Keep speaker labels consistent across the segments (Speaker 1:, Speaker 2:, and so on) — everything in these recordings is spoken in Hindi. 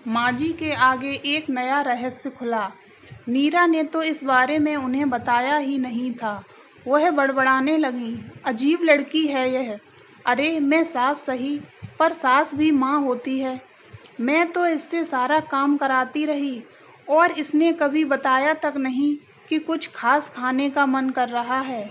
Speaker 1: माँ जी के आगे एक नया रहस्य खुला। नीरा ने तो इस बारे में उन्हें बताया ही नहीं था। वह बड़बड़ाने लगीं, अजीब लड़की है यह। अरे मैं सास सही, पर सास भी माँ होती है। मैं तो इससे सारा काम कराती रही और इसने कभी बताया तक नहीं कि कुछ खास खाने का मन कर रहा है।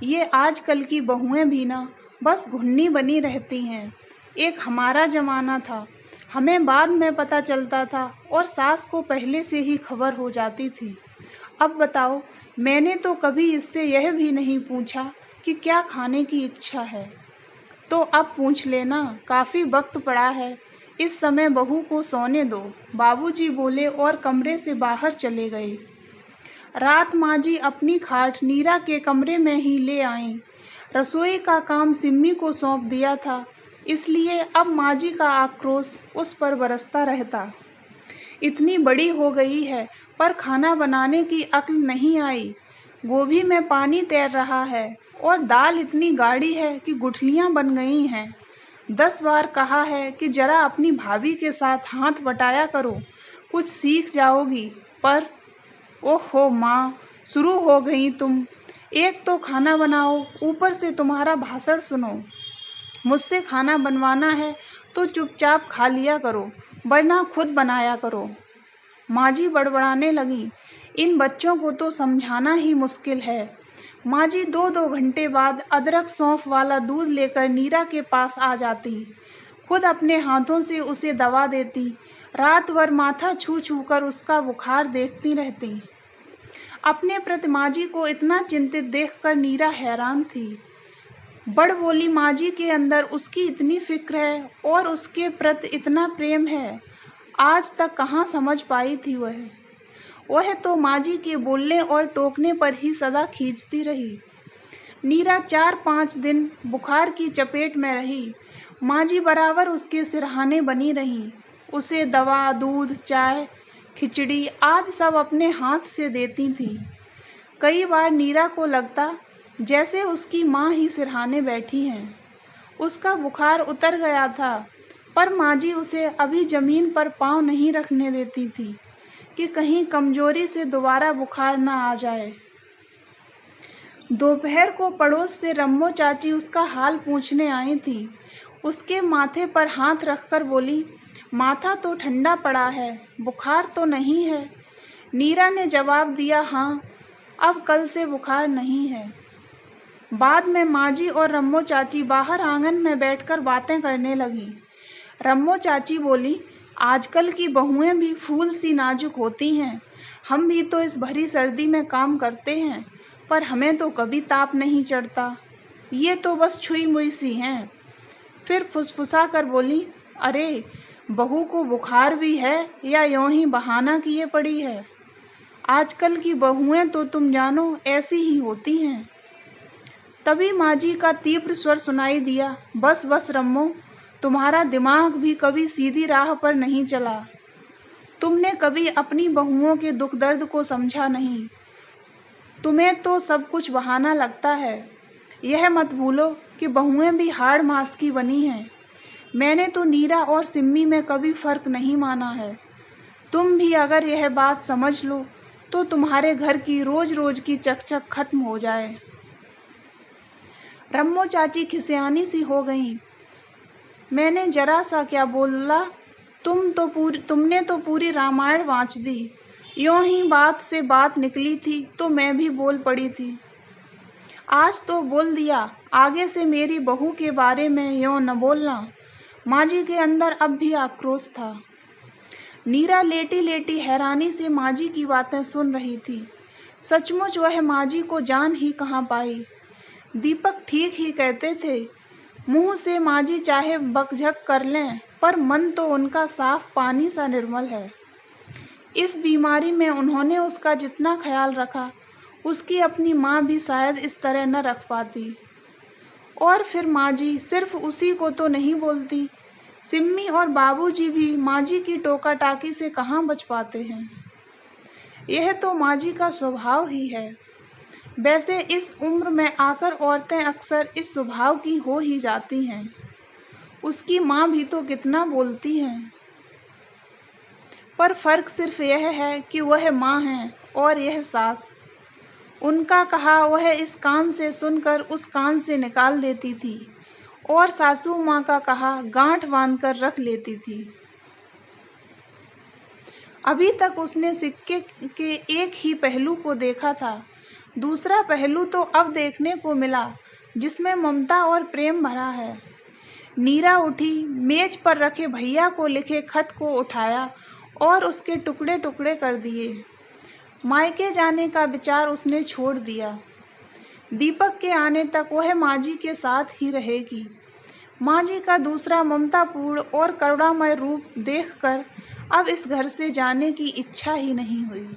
Speaker 1: ये आजकल की बहुएं भी ना बस घुन्नी बनी रहती हैं। एक हमारा जमाना था, हमें बाद में पता चलता था और सास को पहले से ही खबर हो जाती थी। अब बताओ, मैंने तो कभी इससे यह भी नहीं पूछा कि क्या खाने की इच्छा है। तो अब पूछ लेना, काफ़ी वक्त पड़ा है। इस समय बहू को सोने दो, बाबूजी बोले और कमरे से बाहर चले गए। रात माँ जी अपनी खाट नीरा के कमरे में ही ले आईं। रसोई का काम सिम्मी को सौंप दिया था, इसलिए अब माँ जी का आक्रोश उस पर बरसता रहता। इतनी बड़ी हो गई है पर खाना बनाने की अक्ल नहीं आई। गोभी में पानी तैर रहा है और दाल इतनी गाढ़ी है कि गुठलियाँ बन गई हैं। 10 बार कहा है कि जरा अपनी भाभी के साथ हाथ बटाया करो, कुछ सीख जाओगी, पर ओहो माँ, शुरू हो गई तुम। एक तो खाना बनाओ, ऊपर से तुम्हारा भाषण सुनो। मुझसे खाना बनवाना है तो चुपचाप खा लिया करो, वरना खुद बनाया करो। माँ जी बड़बड़ाने लगीं, इन बच्चों को तो समझाना ही मुश्किल है। माँ जी 2-2 घंटे बाद अदरक सौंफ वाला दूध लेकर नीरा के पास आ जाती, खुद अपने हाथों से उसे दवा देती, रात भर माथा छू छू कर उसका बुखार देखती रहती। अपने प्रति माँ जी को इतना चिंतित देखकर नीरा हैरान थी। बड़ बोली माँ जी के अंदर उसकी इतनी फिक्र है और उसके प्रति इतना प्रेम है, आज तक कहाँ समझ पाई थी वह तो माँ जी के बोलने और टोकने पर ही सदा खींचती रही। नीरा 4-5 दिन बुखार की चपेट में रही। माँ जी बराबर उसके सिरहाने बनी रहीं, उसे दवा, दूध, चाय, खिचड़ी आदि सब अपने हाथ से देती थीं। कई बार नीरा को लगता जैसे उसकी माँ ही सिरहाने बैठी हैं। उसका बुखार उतर गया था, पर माँ जी उसे अभी जमीन पर पाँव नहीं रखने देती थी कि कहीं कमजोरी से दोबारा बुखार न आ जाए। दोपहर को पड़ोस से रम्मो चाची उसका हाल पूछने आई थी। उसके माथे पर हाथ रखकर बोली, माथा तो ठंडा पड़ा है, बुखार तो नहीं है। नीरा ने जवाब दिया, हाँ, अब कल से बुखार नहीं है। बाद में माँ जी और रम्मो चाची बाहर आंगन में बैठकर बातें करने लगीं। रम्मो चाची बोली, आजकल की बहुएं भी फूल सी नाजुक होती हैं। हम भी तो इस भरी सर्दी में काम करते हैं, पर हमें तो कभी ताप नहीं चढ़ता। ये तो बस छुई मुई सी हैं। फिर फुसफुसा कर बोली, अरे बहू को बुखार भी है या यूं ही बहाना किए पड़ी है। आजकल की बहुएं तो तुम जानो ऐसी ही होती हैं। तभी माँ जी का तीव्र स्वर सुनाई दिया, बस बस रम्मो, तुम्हारा दिमाग भी कभी सीधी राह पर नहीं चला। तुमने कभी अपनी बहुओं के दुख दर्द को समझा नहीं। तुम्हें तो सब कुछ बहाना लगता है। यह मत भूलो कि बहुएं भी हाड़ मांस की बनी हैं। मैंने तो नीरा और सिम्मी में कभी फर्क नहीं माना है। तुम भी अगर यह बात समझ लो तो तुम्हारे घर की रोज रोज की चकचक खत्म हो जाए। रम्मो चाची खिसियानी सी हो गईं। मैंने जरा सा क्या बोला, तुमने तो पूरी रामायण वाँच दी। यूं ही बात से बात निकली थी तो मैं भी बोल पड़ी थी। आज तो बोल दिया, आगे से मेरी बहू के बारे में यूं न बोलना। माँ जी के अंदर अब भी आक्रोश था। नीरा लेटी लेटी हैरानी से माँ जी की बातें सुन रही थी। सचमुच वह माँ जी को जान ही कहाँ पाई। दीपक ठीक ही कहते थे, मुंह से माँ जी चाहे बकझक कर लें, पर मन तो उनका साफ पानी सा निर्मल है। इस बीमारी में उन्होंने उसका जितना ख्याल रखा, उसकी अपनी माँ भी शायद इस तरह न रख पाती। और फिर माँ जी सिर्फ उसी को तो नहीं बोलती, सिम्मी और बाबूजी भी माँ जी की टोका टाकी से कहाँ बच पाते हैं। यह तो माँ जी का स्वभाव ही है। वैसे इस उम्र में आकर औरतें अक्सर इस स्वभाव की हो ही जाती हैं। उसकी माँ भी तो कितना बोलती हैं। पर फर्क सिर्फ यह है कि वह माँ है और यह सास। उनका कहा वह इस कान से सुनकर उस कान से निकाल देती थी और सासू माँ का कहा गांठ बांधकर रख लेती थी। अभी तक उसने सिक्के के एक ही पहलू को देखा था, दूसरा पहलू तो अब देखने को मिला जिसमें ममता और प्रेम भरा है। नीरा उठी, मेज पर रखे भैया को लिखे खत को उठाया और उसके टुकड़े टुकड़े कर दिए। मायके जाने का विचार उसने छोड़ दिया। दीपक के आने तक वह माँ जी के साथ ही रहेगी। माँ जी का दूसरा ममतापूर्ण और करुणामय रूप देखकर अब इस घर से जाने की इच्छा ही नहीं हुई।